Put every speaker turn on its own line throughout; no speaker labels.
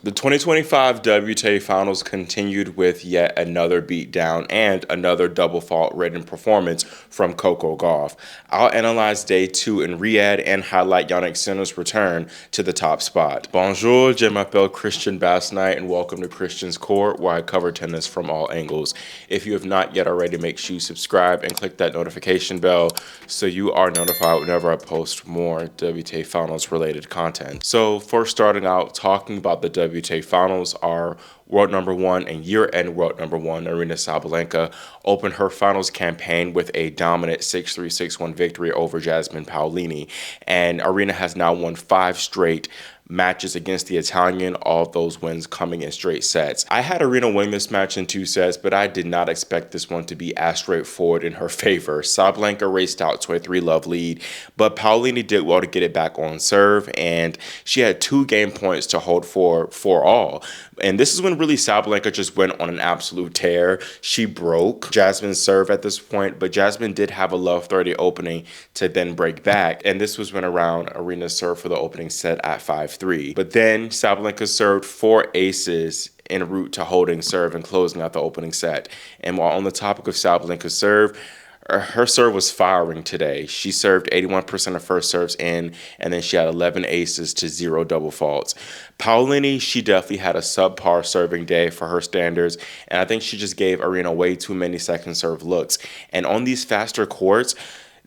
The 2025 WTA Finals continued with yet another beatdown and another double fault ridden performance from Coco Gauff. I'll analyze day 2 in Riyadh and highlight Jannik Sinner's return to the top spot. Bonjour, je m'appelle Christian Bassnight, and welcome to Christian's Court, where I cover tennis from all angles. If you have not yet already, make sure you subscribe and click that notification bell so you are notified whenever I post more WTA Finals related content. So first, starting out talking about the WTA Finals, our world number 1 and year-end world number 1, Aryna Sabalenka, opened her finals campaign with a dominant 6-3, 6-1 victory over Jasmine Paolini. And Aryna has now won 5 straight matches against the Italian, all of those wins coming in straight sets. I had Aryna win this match in 2 sets, but I did not expect this one to be as straightforward in her favor. Sabalenka raced out to a 3-love lead, but Paolini did well to get it back on serve, and she had 2 game points to hold for all. And this is when really Sabalenka just went on an absolute tear. She broke Jasmine's serve at this point, but Jasmine did have a love 30 opening to then break back. And this was when around Aryna's serve for the opening set at 5-3. But then Sabalenka served 4 aces en route to holding serve and closing out the opening set. And while on the topic of Sabalenka's serve, her serve was firing today. She served 81% of first serves in, and then she had 11 aces to 0 double faults. Paolini, she definitely had a subpar serving day for her standards, and I think she just gave Aryna way too many second serve looks. And on these faster courts,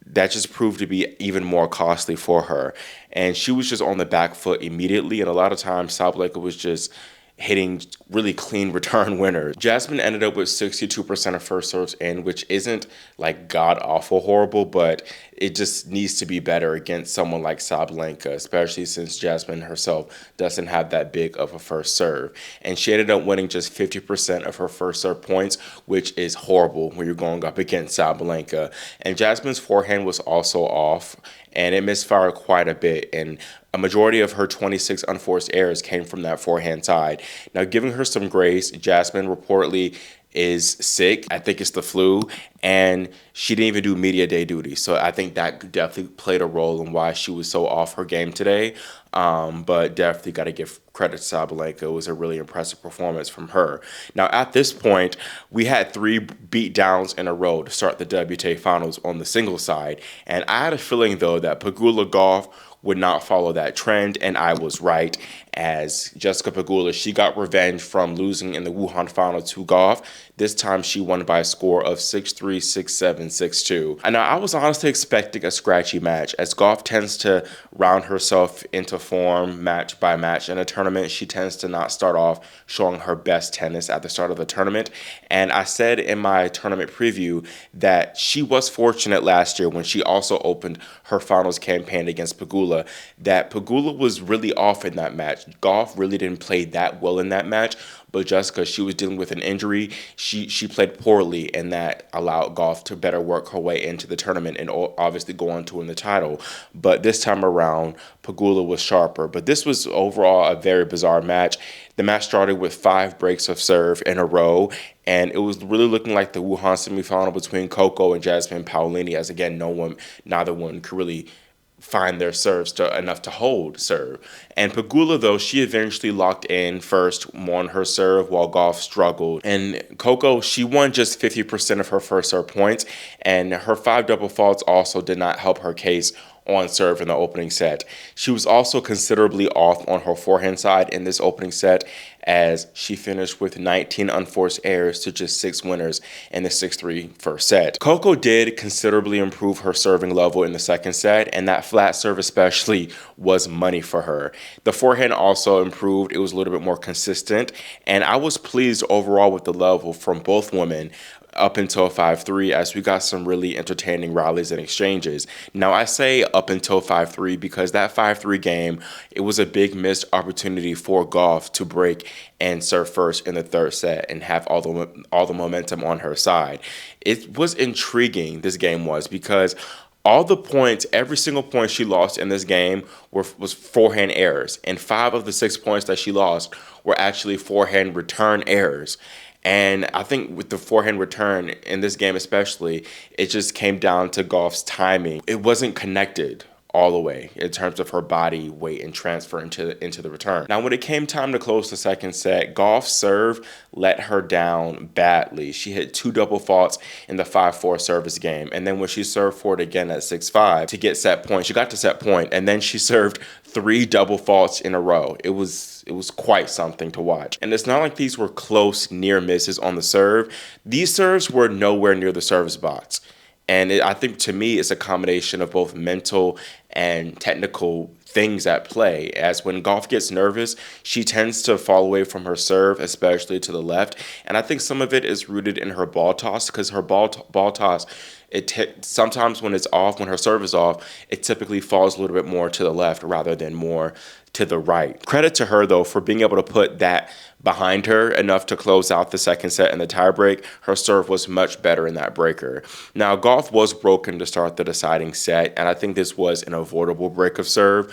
that just proved to be even more costly for her. And she was just on the back foot immediately, and a lot of times Sabalenka was just hitting really clean return winners. Jasmine ended up with 62% of first serves in, which isn't like god-awful horrible, but it just needs to be better against someone like Sabalenka, especially since Jasmine herself doesn't have that big of a first serve. And she ended up winning just 50% of her first serve points, which is horrible when you're going up against Sabalenka. And Jasmine's forehand was also off, and it misfired quite a bit, and a majority of her 26 unforced errors came from that forehand side. Now, giving her some grace, Jasmine reportedly is sick. I think it's the flu, and she didn't even do media day duty. So I think that definitely played a role in why she was so off her game today. But definitely got to give credit to Sabalenka. It was a really impressive performance from her. Now, at this point, we had 3 beatdowns in a row to start the WTA Finals on the singles side. And I had a feeling, though, that Pegula Gauff would not follow that trend, and I was right, as Jessica Pegula, she got revenge from losing in the Wuhan final to Gauff. This time she won by a score of 6-3, 6-7, 6-2. And now I was honestly expecting a scratchy match, as Gauff tends to round herself into form match by match. In a tournament, she tends to not start off showing her best tennis at the start of the tournament. And I said in my tournament preview that she was fortunate last year when she also opened her finals campaign against Pegula, that Pegula was really off in that match. Gauff really didn't play that well in that match, but Jessica, she was dealing with an injury. She played poorly, and that allowed Gauff to better work her way into the tournament and obviously go on to win the title. But this time around, Pegula was sharper. But this was overall a very bizarre match. The match started with 5 breaks of serve in a row, and it was really looking like the Wuhan semifinal between Coco and Jasmine Paolini, as again, neither one could really find their serves enough to hold serve. And Pegula, though, she eventually locked in first on her serve while Gauff struggled. And Coco, she won just 50% of her first serve points, and her 5 double faults also did not help her case on serve in the opening set. She was also considerably off on her forehand side in this opening set, as she finished with 19 unforced errors to just 6 winners in the 6-3 first set. Coco did considerably improve her serving level in the second set, and that flat serve especially was money for her. The forehand also improved. It was a little bit more consistent, and I was pleased overall with the level from both women up until 5-3, as we got some really entertaining rallies and exchanges. Now, I say up until 5-3 because that 5-3 game, it was a big missed opportunity for Gauff to break and serve first in the third set and have all the momentum on her side. It was intriguing, this game was, because all the points, every single point she lost in this game was forehand errors, and 5 of the 6 points that she lost were actually forehand return errors. And I think with the forehand return in this game especially, it just came down to Gauff's timing. It wasn't connected all the way in terms of her body weight and transfer into the return. Now, when it came time to close the second set, Gauff's serve let her down badly. She hit 2 double faults in the 5-4 service game, and then when she served for it again at 6-5 to get set point, she got to set point, and then she served 3 double faults in a row. It was quite something to watch. And it's not like these were close near misses on the serve. These serves were nowhere near the service box. And I think, to me, it's a combination of both mental and technical things at play. As when Gauff gets nervous, she tends to fall away from her serve, especially to the left. And I think some of it is rooted in her ball toss, because her ball toss, sometimes when it's off, when her serve is off, it typically falls a little bit more to the left rather than more to the right. Credit to her, though, for being able to put that behind her enough to close out the second set in the tiebreak. Her serve was much better in that breaker. Now, Gauff was broken to start the deciding set, and I think this was an avoidable break of serve.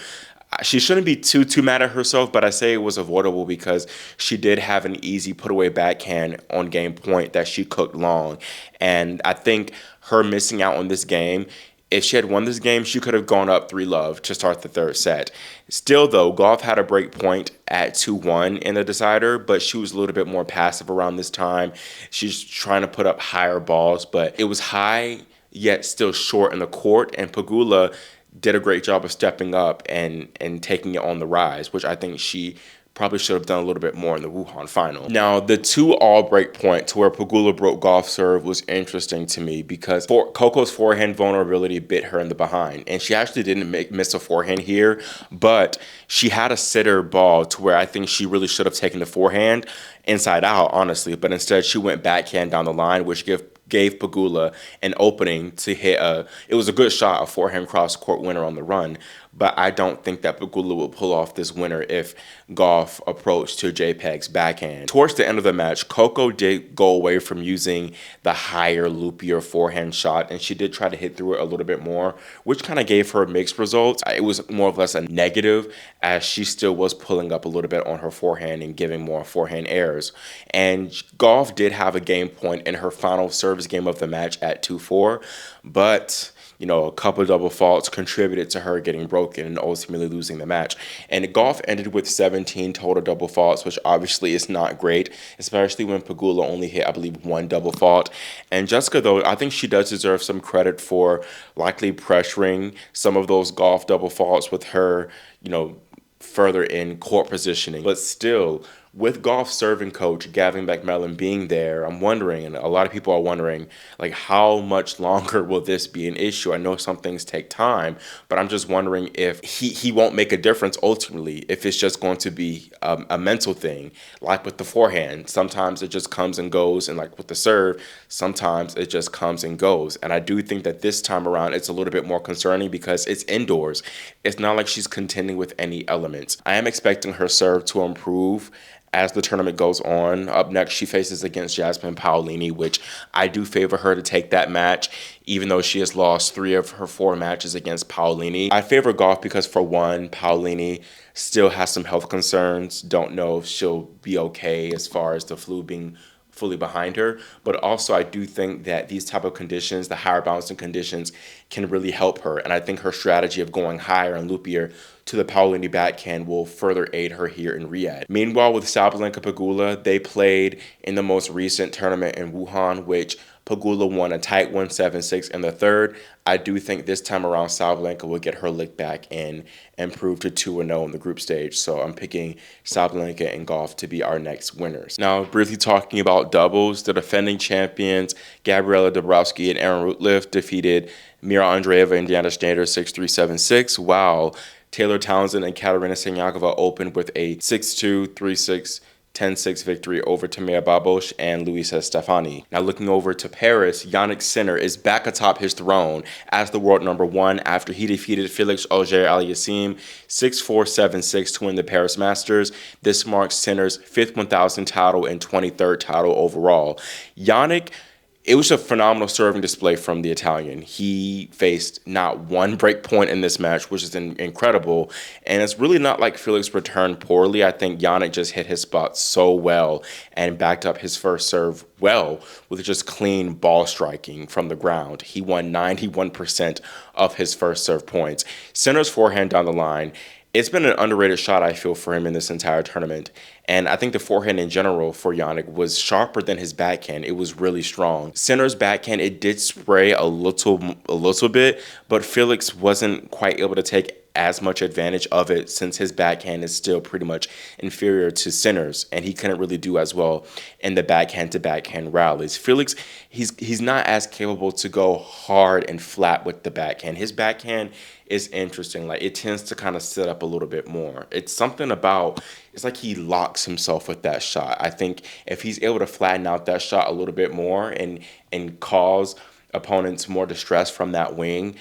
She shouldn't be too mad at herself, but I say it was avoidable because she did have an easy put-away backhand on game point that she cooked long. And I think her missing out on this game, if she had won this game, she could have gone up 3-love to start the third set. Still, though, Gauff had a break point at 2-1 in the decider, but she was a little bit more passive around this time. She's trying to put up higher balls, but it was high yet still short in the court, and Pegula did a great job of stepping up and taking it on the rise, which I think she probably should have done a little bit more in the Wuhan final. Now, the 2-all break point to where Pegula broke Gauff's serve was interesting to me because Coco's forehand vulnerability bit her in the behind. And she actually didn't miss a forehand here, but she had a sitter ball to where I think she really should have taken the forehand inside out, honestly. But instead, she went backhand down the line, which gave Pegula an opening to hit it was a good shot, a forehand cross-court winner on the run, but I don't think that Pegula will pull off this winner if Gauff approached to JPEG's backhand. Towards the end of the match, Coco did go away from using the higher, loopier forehand shot, and she did try to hit through it a little bit more, which kind of gave her mixed results. It was more or less a negative, as she still was pulling up a little bit on her forehand and giving more forehand errors. And Gauff did have a game point in her final service game of the match at 2-4, but a couple of double faults contributed to her getting broken and ultimately losing the match. And Gauff ended with 17 total double faults, which obviously is not great, especially when Pegula only hit, I believe, 1 double fault. And Jessica, though, I think she does deserve some credit for likely pressuring some of those Gauff double faults with her, further in court positioning. But still, with Gauff's serving coach Gavin McMillan being there, I'm wondering, and a lot of people are wondering, how much longer will this be an issue? I know some things take time, but I'm just wondering if he won't make a difference ultimately, if it's just going to be a mental thing, like with the forehand. Sometimes it just comes and goes, and like with the serve, sometimes it just comes and goes. And I do think that this time around, it's a little bit more concerning because it's indoors. It's not like she's contending with any elements. I am expecting her serve to improve as the tournament goes on. Up next, she faces against Jasmine Paolini, which I do favor her to take that match, even though she has lost 3 of her 4 matches against Paolini. I favor Gauff because, for one, Paolini still has some health concerns. Don't know if she'll be okay as far as the flu being fully behind her, but also I do think that these type of conditions, the higher bouncing conditions, can really help her, and I think her strategy of going higher and loopier to the Paolini backhand will further aid her here in Riyadh. Meanwhile, with Sabalenka Pegula, they played in the most recent tournament in Wuhan, which Pegula won a tight 1-7-6 in the third. I do think this time around Sabalenka will get her lick back and improve to 2-0 in the group stage. So I'm picking Sabalenka and Gauff to be our next winners. Now, briefly talking about doubles, the defending champions Gabriela Dabrowski and Aaron Rutliff defeated Mira Andreeva and Diana Schneider 6-3, 7-6, while Taylor Townsend and Katerina Siniakova opened with a 6-2, 3-6, 10-6 victory over Tamara Babos and Luisa Stefani. Now, looking over to Paris, Jannik Sinner is back atop his throne as the world number 1 after he defeated Felix Auger-Aliassime 6-4, 7-6 to win the Paris Masters. This marks Sinner's 5th 1,000 title and 23rd title overall. Jannik It was a phenomenal serving display from the Italian. He faced not one break point in this match, which is incredible. And it's really not like Felix returned poorly. I think Jannik just hit his spot so well and backed up his first serve well with just clean ball striking from the ground. He won 91% of his first serve points. Sinner's forehand down the line. It's been an underrated shot, I feel, for him in this entire tournament. And I think the forehand in general for Jannik was sharper than his backhand. It was really strong. Sinner's backhand, it did spray a little bit, but Felix wasn't quite able to take as much advantage of it since his backhand is still pretty much inferior to Sinner's, and he couldn't really do as well in the backhand-to-backhand rallies. Felix, he's not as capable to go hard and flat with the backhand. His backhand is interesting. Like, it tends to kind of sit up a little bit more. It's something about, it's like he locks himself with that shot. I think if he's able to flatten out that shot a little bit more and cause opponents more distress from that wing,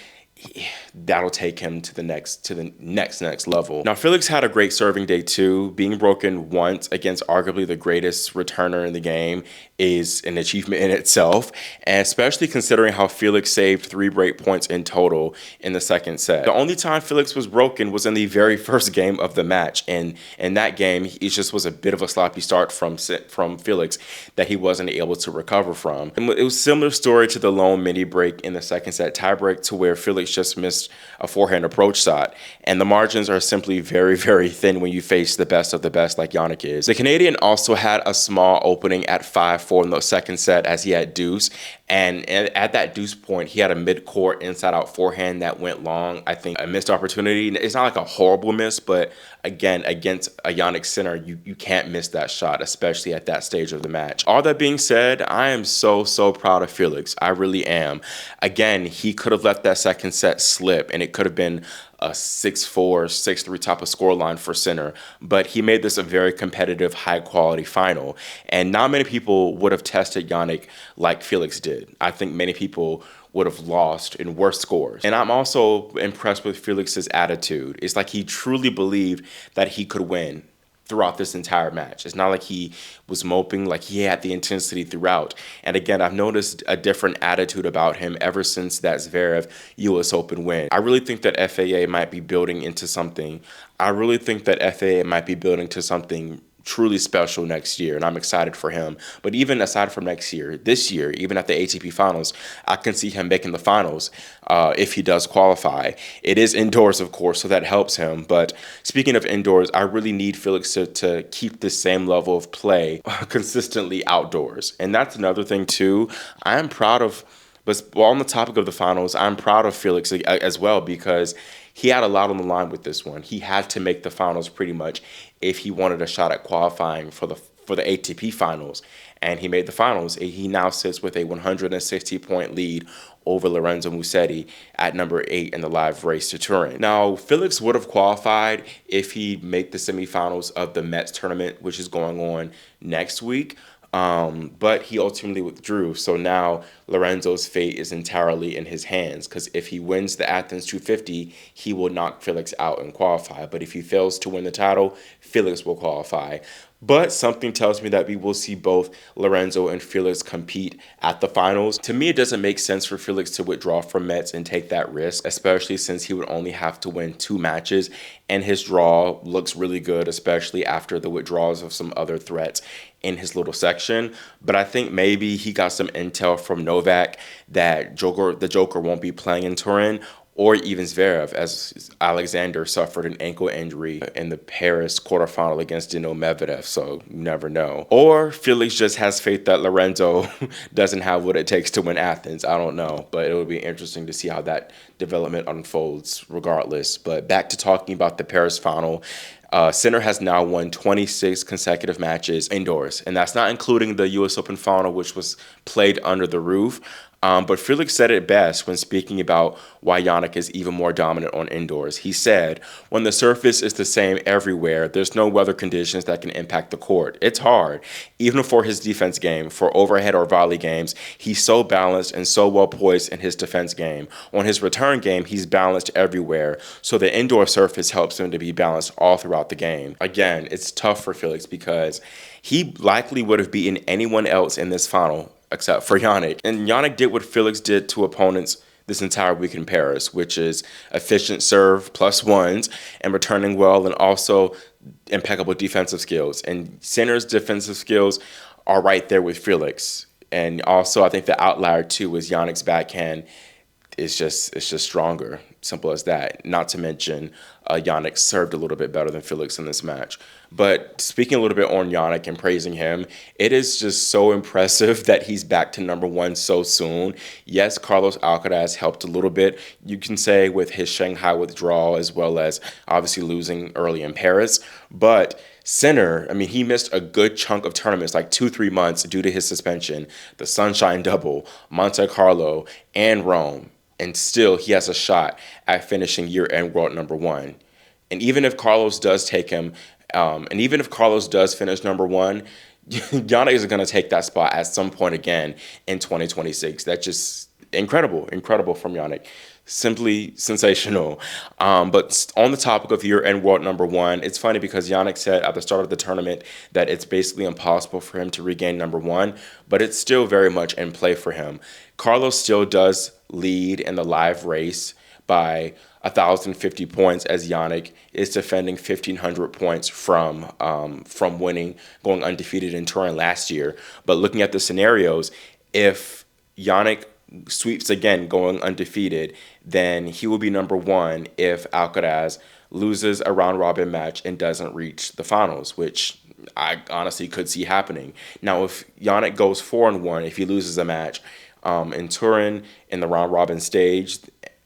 that'll take him to the next level. Now, Felix had a great serving day too. Being broken once against arguably the greatest returner in the game is an achievement in itself, and especially considering how Felix saved 3 break points in total in the second set. The only time Felix was broken was in the very first game of the match, and in that game, it just was a bit of a sloppy start from Felix that he wasn't able to recover from. And it was a similar story to the lone mini break in the second set tiebreak, to where Felix just missed a forehand approach shot, and the margins are simply very, very thin when you face the best of the best like Jannik is. The Canadian also had a small opening at 5-4 in the second set as he had deuce, and at that deuce point, he had a mid-court inside-out forehand that went long. I think a missed opportunity. It's not like a horrible miss, but again, against a Jannik Sinner, you can't miss that shot, especially at that stage of the match. All that being said, I am so proud of Felix. I really am. Again, he could have let that second set slip, and it could have been a 6-4, 6-3 type of scoreline for Sinner, but he made this a very competitive, high-quality final, and not many people would have tested Jannik like Felix did. I think many people would have lost in worse scores. And I'm also impressed with Felix's attitude. It's like he truly believed that he could win throughout this entire match. It's not like he was moping, like he had the intensity throughout. And again, I've noticed a different attitude about him ever since that Zverev US Open win. I really think that FAA might be building into something. I really think that FAA might be building to something truly special next year, and I'm excited for him. But even aside from next year, this year, even at the ATP Finals, I can see him making the finals if he does qualify. It is indoors, of course, so that helps him. But speaking of indoors, I really need Felix to keep the same level of play consistently outdoors. And that's another thing, too. I am proud of, but while on the topic of the finals, I'm proud of Felix as well, because he had a lot on the line with this one. He had to make the finals pretty much if he wanted a shot at qualifying for the ATP Finals, and he made the finals. He now sits with a 160-point lead over Lorenzo Musetti at number 8 in the live race to Turin. Now, Felix would have qualified if he made the semifinals of the Mets tournament, which is going on next week. But he ultimately withdrew. So now Lorenzo's fate is entirely in his hands, because if he wins the Athens 250, he will knock Felix out and qualify. But if he fails to win the title, Felix will qualify. But something tells me that we will see both Lorenzo and Felix compete at the finals. To me, it doesn't make sense for Felix to withdraw from Metz and take that risk, especially since he would only have to win 2 matches, and his draw looks really good, especially after the withdrawals of some other threats in his little section. But I think maybe he got some intel from Novak that the Joker won't be playing in Turin, or even Zverev, as Alexander suffered an ankle injury in the Paris quarterfinal against Dino Medvedev, so you never know. Or Felix just has faith that Lorenzo doesn't have what it takes to win Athens. I don't know, but it would be interesting to see how that development unfolds regardless. But back to talking about the Paris final. Sinner has now won 26 consecutive matches indoors, and that's not including the US Open final, which was played under the roof. But Felix said it best when speaking about why Jannik is even more dominant on indoors. He said, when the surface is the same everywhere, there's no weather conditions that can impact the court. It's hard. Even for his defense game, for overhead or volley games, he's so balanced and so well poised in his defense game. On his return game, he's balanced everywhere. So the indoor surface helps him to be balanced all throughout the game. Again, it's tough for Felix because he likely would have beaten anyone else in this final except for Jannik. And Jannik did what Felix did to opponents this entire week in Paris, which is efficient serve plus ones and returning well, and also impeccable defensive skills. And Sinner's defensive skills are right there with Felix. And also, I think the outlier too is Jannik's backhand is just stronger. Simple as that. Not to mention, Jannik served a little bit better than Felix in this match. But speaking a little bit on Jannik and praising him, it is just so impressive that he's back to #1 so soon. Yes, Carlos Alcaraz helped a little bit, you can say, with his Shanghai withdrawal, as well as obviously losing early in Paris. But Sinner, I mean, he missed a good chunk of tournaments, like 2-3 months due to his suspension, the Sunshine Double, Monte Carlo, and Rome. And still, he has a shot at finishing year-end world #1. And even if Carlos does take him, and even if Carlos does finish #1, Jannik is going to take that spot at some point again in 2026. That's just incredible from Jannik. Simply sensational. But on the topic of year-end world #1, it's funny because Jannik said at the start of the tournament that it's basically impossible for him to regain #1, but it's still very much in play for him. Carlos still does lead in the live race by 1,050 points, as Jannik is defending 1,500 points from winning, going undefeated in Turin last year. But looking at the scenarios, if Jannik sweeps again, going undefeated, then he will be #1 if Alcaraz loses a round-robin match and doesn't reach the finals, which I honestly could see happening. Now, if Jannik goes 4-1, if he loses a match in Turin in the round-robin stage,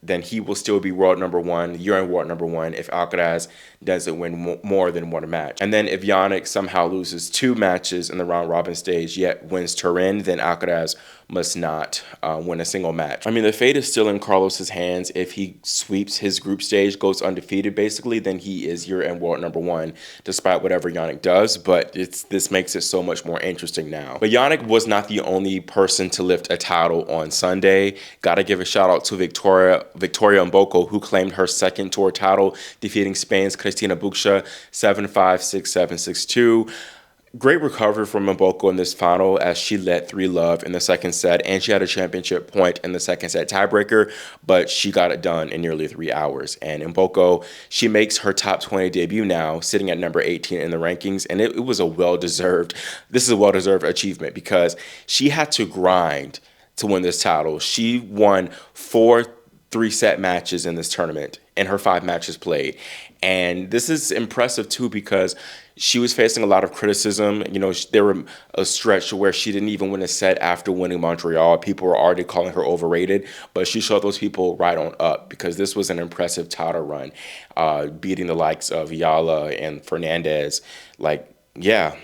then he will still be world #1, year-end world #1, if Alcaraz doesn't win more than one match. And then if Jannik somehow loses 2 matches in the round-robin stage, yet wins Turin, then Alcaraz must not win a single match. I mean, the fate is still in Carlos's hands. If he sweeps his group stage, goes undefeated basically, then he is year-end world #1, despite whatever Jannik does. But this makes it so much more interesting now. But Jannik was not the only person to lift a title on Sunday. Gotta give a shout out to Victoria Mboko, who claimed her second tour title, defeating Spain's Cristina Buccia 7-5, 6-7, 6-2. Great recovery from Mboko in this final, as she led 3-love in the second set, and she had a championship point in the second set tiebreaker, but she got it done in nearly 3 hours. And Mboko, she makes her top 20 debut now, sitting at number 18 in the rankings, and it was a well-deserved achievement, because she had to grind to win this title. She won 4 3-set matches in this tournament in her 5 matches played. And this is impressive too, because she was facing a lot of criticism. You know, there were a stretch where she didn't even win a set after winning Montreal. People were already calling her overrated, but she showed those people right on up, because this was an impressive title run, beating the likes of Yala and Fernandez. Like, yeah,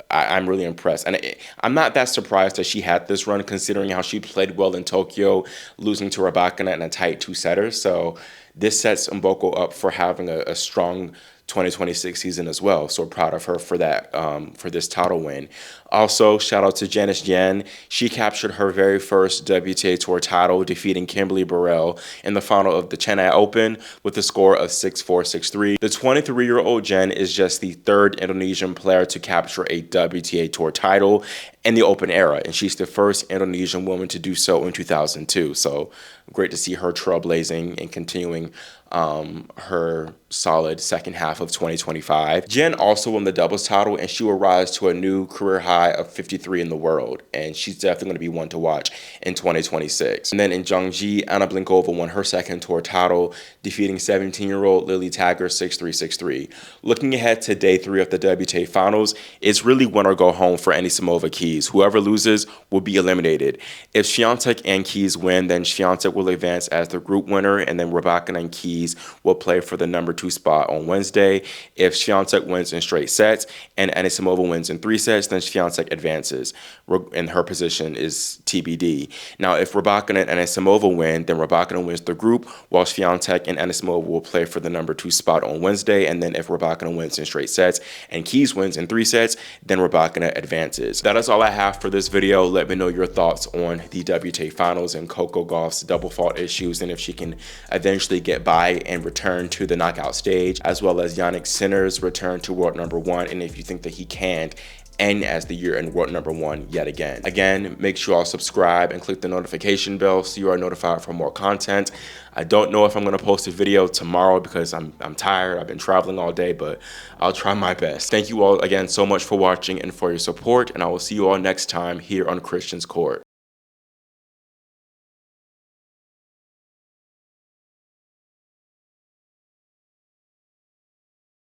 I'm really impressed. And I'm not that surprised that she had this run, considering how she played well in Tokyo, losing to Rybakina in a tight 2-setter. So this sets Mboko up for having a strong 2026 season as well. So proud of her for that, for this title win. Also, shout out to Janice Yen. She captured her very first WTA Tour title, defeating Kimberly Burrell in the final of the Chennai Open with a score of 6-4, 6-3. The 23-year-old Jen is just the 3rd Indonesian player to capture a WTA Tour title in the Open era, and she's the first Indonesian woman to do so in 2002. So great to see her trailblazing and continuing her solid second half of 2025. Jen also won the doubles title, and she will rise to a new career high of 53 in the world, and she's definitely going to be one to watch in 2026. And then in Zhangji, Anna Blinkova won her second tour title, defeating 17-year-old Lily Tagger 6-3, 6-3. Looking ahead to day 3 of the WTA Finals, it's really win or go home for Anisimova Keys. Whoever loses will be eliminated. If Swiatek and Keys win, then Swiatek will advance as the group winner, and then Rybakina and Keys will play for the number 2 spot on Wednesday. If Swiatek wins in straight sets and Anisimova wins in 3 sets, then Swiatek advances, and her position is TBD. Now, if Rybakina and Anisimova win, then Rybakina wins the group, while Swiatek and Anisimova will play for the number 2 spot on Wednesday. And then if Rybakina wins in straight sets and Keys wins in 3 sets, then Rybakina advances. That is all I have for this video. Let me know your thoughts on the WTA Finals and Coco Gauff's double fault issues, and if she can eventually get by and return to the knockout stage, as well as Jannik Sinner's return to world #1, and if you think that he can and as the year-end world #1 yet again. Again, make sure y'all subscribe and click the notification bell so you are notified for more content. I don't know if I'm going to post a video tomorrow because I'm tired. I've been traveling all day, but I'll try my best. Thank you all again so much for watching and for your support, and I will see you all next time here on Christian's Court.